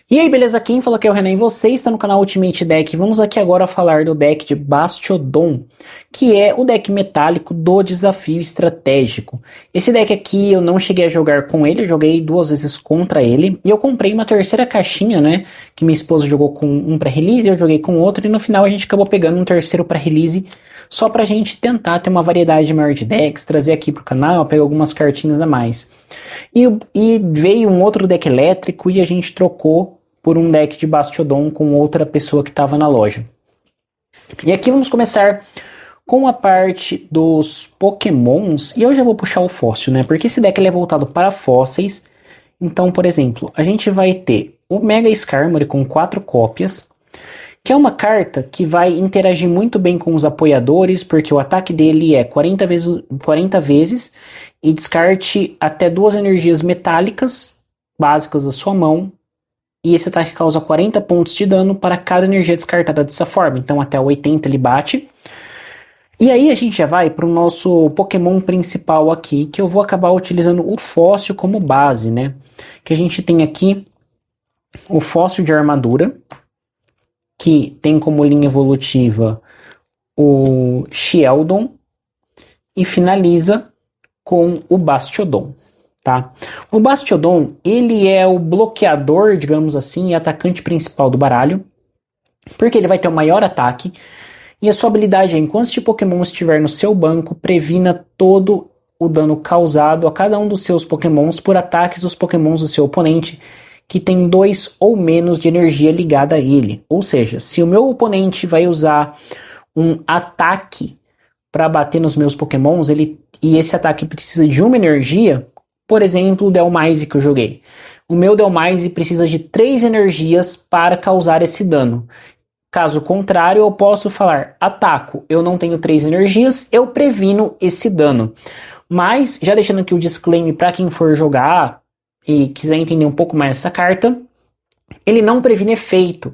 E aí, beleza? Quem fala aqui é o Renan e você está no canal Ultimate Deck. Vamos aqui agora falar do deck de Bastiodon, que é o deck metálico do desafio estratégico. Esse deck aqui eu não cheguei a jogar com ele, eu joguei 2 vezes contra ele. E eu comprei uma terceira caixinha, né? Que minha esposa jogou com um pré-release, eu joguei com outro, e no final a gente acabou pegando um terceiro pré-release. Só pra gente tentar ter uma variedade maior de decks, trazer aqui pro canal, pegar algumas cartinhas a mais. E veio um outro deck elétrico e a gente trocou por um deck de Bastiodon com outra pessoa que estava na loja. E aqui vamos começar com a parte dos Pokémons, e eu já vou puxar o fóssil, né? Porque esse deck ele é voltado para fósseis. Então, por exemplo, a gente vai ter o Mega Skarmory com 4 cópias, que é uma carta que vai interagir muito bem com os apoiadores, porque o ataque dele é 40 vezes e descarte até 2 energias metálicas básicas da sua mão. E esse ataque causa 40 pontos de dano para cada energia descartada dessa forma. Então até 80 ele bate. E aí a gente já vai para o nosso Pokémon principal aqui, que eu vou acabar utilizando o Fóssil como base, né? Que a gente tem aqui o Fóssil de Armadura, que tem como linha evolutiva o Sheldon, e finaliza com o Bastiodon. Tá? O Bastiodon, ele é o bloqueador, digamos assim, e atacante principal do baralho, porque ele vai ter o maior ataque, e a sua habilidade é, enquanto este Pokémon estiver no seu banco, previna todo o dano causado a cada um dos seus Pokémons por ataques dos Pokémons do seu oponente, que tem 2 ou menos de energia ligada a ele. Ou seja, se o meu oponente vai usar um ataque para bater nos meus Pokémons, e esse ataque precisa de uma energia, por exemplo, o Dhelmise que eu joguei. O meu Dhelmise precisa de 3 energias para causar esse dano. Caso contrário, eu posso falar, ataco, eu não tenho 3 energias, eu previno esse dano. Mas, já deixando aqui o disclaimer para quem for jogar e quiser entender um pouco mais essa carta, ele não previne efeito.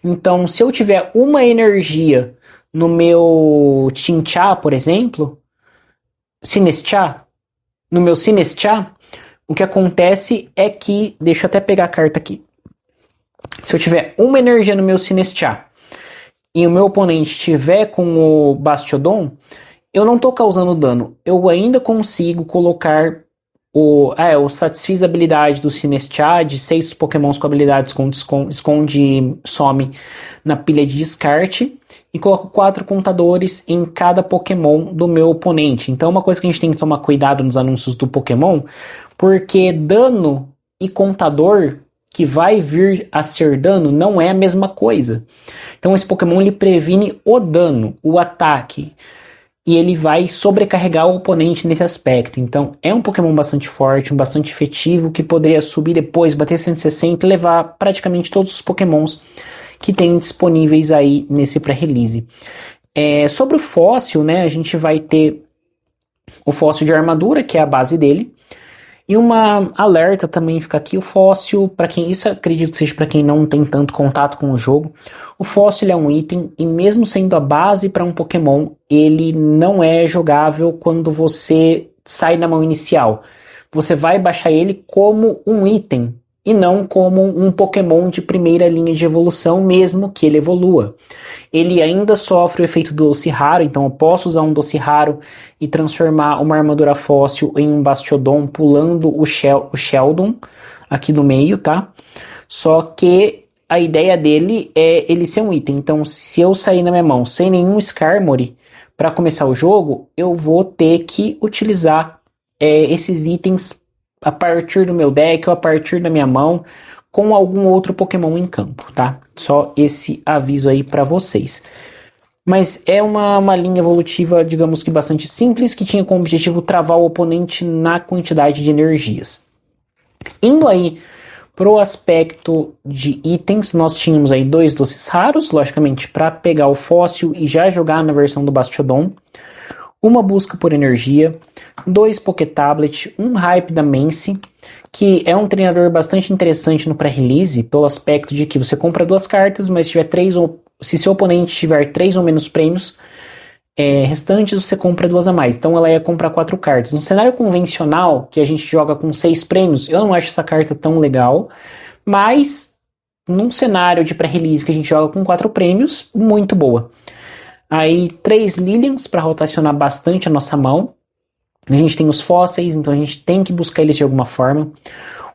Então, se eu tiver uma energia no meu Chinchá, por exemplo, Sinistcha, no meu Sinistcha, o que acontece é que, deixa eu até pegar a carta aqui. Se eu tiver uma energia no meu Sinistcha e o meu oponente tiver com o Bastiodon, eu não estou causando dano. Eu ainda consigo colocar eu satisfiz a habilidade do Sinistcha de 6 pokémons com habilidade esconde e some na pilha de descarte e coloco 4 contadores em cada pokémon do meu oponente. Então uma coisa que a gente tem que tomar cuidado nos anúncios do Pokémon, porque dano e contador que vai vir a ser dano não é a mesma coisa. Então esse Pokémon ele previne o dano, o ataque, e ele vai sobrecarregar o oponente nesse aspecto. Então é um Pokémon bastante forte, um bastante efetivo, que poderia subir depois, bater 160 e levar praticamente todos os Pokémons que tem disponíveis aí nesse pré-release. Sobre o fóssil, né, a gente vai ter o fóssil de armadura, que é a base dele. E uma alerta também fica aqui, o fóssil, para quem isso acredito que seja para quem não tem tanto contato com o jogo, o fóssil é um item e mesmo sendo a base para um Pokémon, ele não é jogável quando você sai na mão inicial. Você vai baixar ele como um item e não como um Pokémon de primeira linha de evolução, mesmo que ele evolua. Ele ainda sofre o efeito do doce raro, então eu posso usar um doce raro e transformar uma armadura fóssil em um Bastiodon, pulando o Sheldon aqui no meio, tá? Só que a ideia dele é ele ser um item. Então, se eu sair na minha mão sem nenhum Skarmory para começar o jogo, eu vou ter que utilizar esses itens a partir do meu deck ou a partir da minha mão com algum outro Pokémon em campo, tá? Só esse aviso aí para vocês. Mas é uma linha evolutiva, digamos que bastante simples, que tinha como objetivo travar o oponente na quantidade de energias. Indo aí pro aspecto de itens, nós tínhamos aí 2 doces raros, logicamente para pegar o fóssil e já jogar na versão do Bastiodon. Uma busca por energia, 2 Pokétablet, um hype da Mance, que é um treinador bastante interessante no pré-release, pelo aspecto de que você compra 2 cartas, mas se seu oponente tiver 3 ou menos prêmios restantes, você compra 2 a mais. Então ela ia comprar 4 cartas. No cenário convencional, que a gente joga com 6 prêmios, eu não acho essa carta tão legal, mas num cenário de pré-release que a gente joga com 4 prêmios, muito boa. Aí 3 Lilians para rotacionar bastante a nossa mão. A gente tem os fósseis, então a gente tem que buscar eles de alguma forma.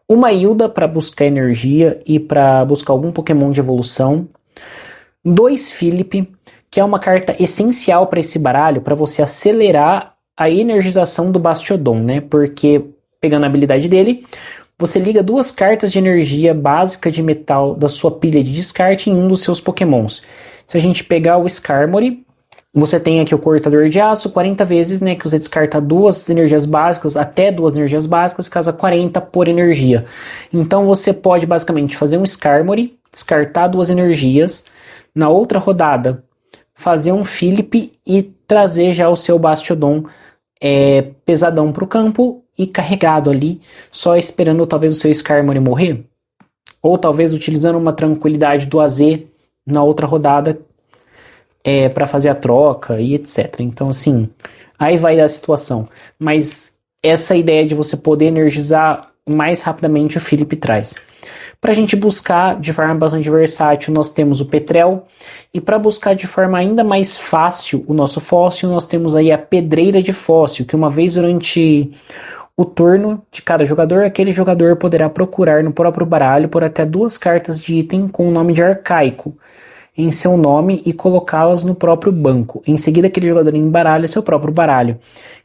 Uma Hilda para buscar energia e para buscar algum Pokémon de evolução. 2 Philip, que é uma carta essencial para esse baralho, para você acelerar a energização do Bastiodon, né? Porque, pegando a habilidade dele, você liga 2 cartas de energia básica de metal da sua pilha de descarte em um dos seus Pokémons. Se a gente pegar o Skarmory, você tem aqui o Cortador de Aço, 40 vezes, né? Que você descarta 2 energias básicas, até 2 energias básicas, casa 40 por energia. Então você pode basicamente fazer um Skarmory, descartar 2 energias, na outra rodada fazer um Philip e trazer já o seu Bastiodon pesadão para o campo e carregado ali, só esperando talvez o seu Skarmory morrer, ou talvez utilizando uma tranquilidade do AZ na outra rodada para fazer a troca e etc. Então assim, aí vai da situação, mas essa ideia de você poder energizar mais rapidamente o Philip traz. Para a gente buscar de forma bastante versátil, nós temos o Petrel, e para buscar de forma ainda mais fácil o nosso fóssil, nós temos aí a Pedreira de Fóssil, que uma vez durante o turno de cada jogador, aquele jogador poderá procurar no próprio baralho por até 2 cartas de item com o nome de Arcaico em seu nome e colocá-las no próprio banco. Em seguida, aquele jogador embaralha seu próprio baralho.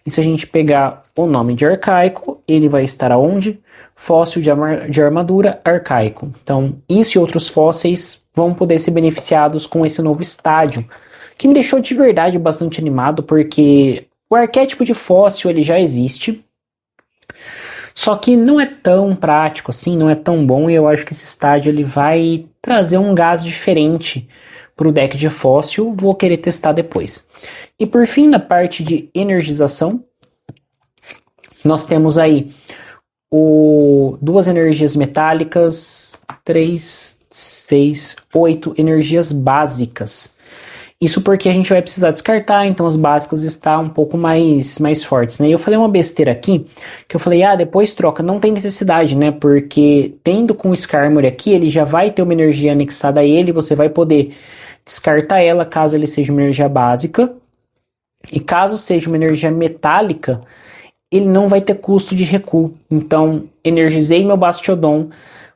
E se a gente pegar o nome de Arcaico, ele vai estar aonde? Fóssil de armadura Arcaico. Então, isso e outros fósseis vão poder ser beneficiados com esse novo estádio, que me deixou de verdade bastante animado, porque o arquétipo de fóssil ele já existe, só que não é tão prático assim, não é tão bom, e eu acho que esse estádio ele vai trazer um gás diferente para o deck de fóssil. Vou querer testar depois. E por fim, na parte de energização, nós temos aí 2 energias metálicas, 3, 6, 8 energias básicas. Isso porque a gente vai precisar descartar, então as básicas estão um pouco mais fortes, né? E eu falei uma besteira aqui, que eu falei, depois troca, não tem necessidade, né? Porque tendo com o Skarmory aqui, ele já vai ter uma energia anexada a ele, você vai poder descartar ela caso ele seja uma energia básica, e caso seja uma energia metálica, ele não vai ter custo de recuo. Então, energizei meu Bastiodon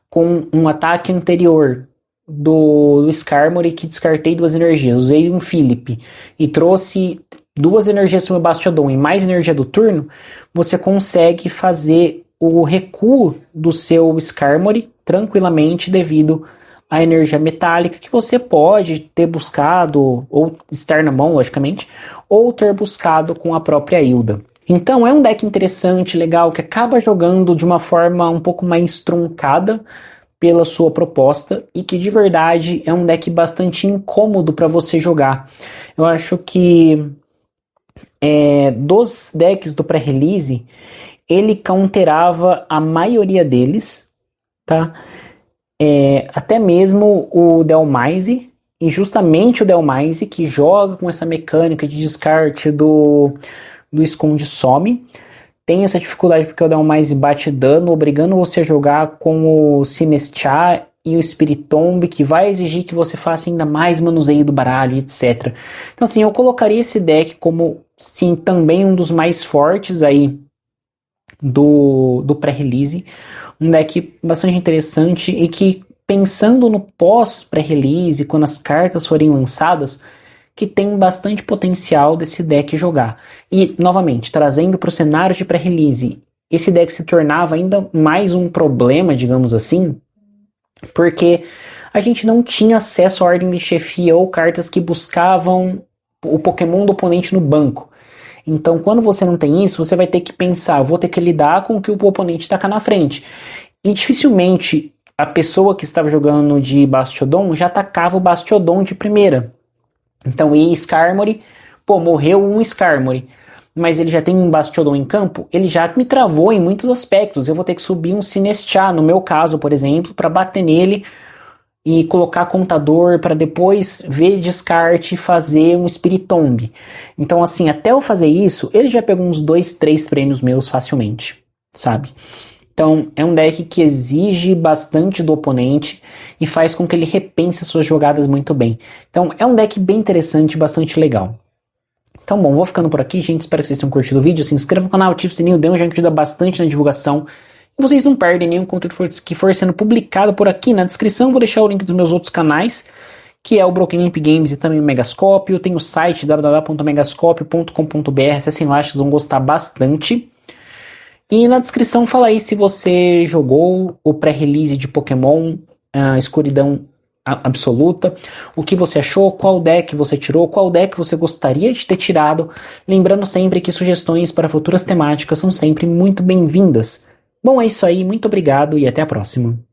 com um ataque anterior do Skarmory que descartei 2 energias, usei um Philip e trouxe 2 energias para o meu Bastiodon e mais energia do turno, você consegue fazer o recuo do seu Skarmory tranquilamente devido à energia metálica que você pode ter buscado, ou estar na mão, logicamente, ou ter buscado com a própria Hilda. Então é um deck interessante, legal, que acaba jogando de uma forma um pouco mais truncada pela sua proposta e que de verdade é um deck bastante incômodo para você jogar. Eu acho que dos decks do pré-release, ele counterava a maioria deles, tá? Até mesmo o Dhelmise, e justamente o Dhelmise que joga com essa mecânica de descarte do esconde-some, tem essa dificuldade porque o Dhelmise bate dano, obrigando você a jogar com o Sinestcha e o Spiritomb, que vai exigir que você faça ainda mais manuseio do baralho, etc. Então assim, eu colocaria esse deck como, sim, também um dos mais fortes aí do pré-release. Um deck bastante interessante e que, pensando no pós-pré-release, quando as cartas forem lançadas, que tem bastante potencial desse deck jogar. E, novamente, trazendo para o cenário de pré-release, esse deck se tornava ainda mais um problema, digamos assim, porque a gente não tinha acesso à ordem de chefia ou cartas que buscavam o Pokémon do oponente no banco. Então, quando você não tem isso, você vai ter que pensar, vou ter que lidar com o que o oponente taca na frente. E dificilmente a pessoa que estava jogando de Bastiodon já atacava o Bastiodon de primeira. Então, e Skarmory, morreu um Skarmory, mas ele já tem um Bastiodon em campo, ele já me travou em muitos aspectos. Eu vou ter que subir um Sinestcha, no meu caso, por exemplo, para bater nele e colocar contador para depois ver descarte e fazer um Spiritomb. Então, assim, até eu fazer isso, ele já pegou uns 2, 3 prêmios meus facilmente, sabe? Então, é um deck que exige bastante do oponente e faz com que ele repense suas jogadas muito bem. Então, é um deck bem interessante, bastante legal. Então, bom, vou ficando por aqui, gente. Espero que vocês tenham curtido o vídeo. Se inscreva no canal, ative o sininho, dê um joinha que ajuda bastante na divulgação. E vocês não perdem nenhum conteúdo que for sendo publicado por aqui. Na descrição vou deixar o link dos meus outros canais, que é o Broken Imp Games e também o Megascópio. Tem o site www.megascopio.com.br. Acessem lá, vocês vão gostar bastante. E na descrição fala aí se você jogou o pré-release de Pokémon Escuridão Absoluta, o que você achou, qual deck você tirou, qual deck você gostaria de ter tirado, lembrando sempre que sugestões para futuras temáticas são sempre muito bem-vindas. Bom, é isso aí, muito obrigado e até a próxima.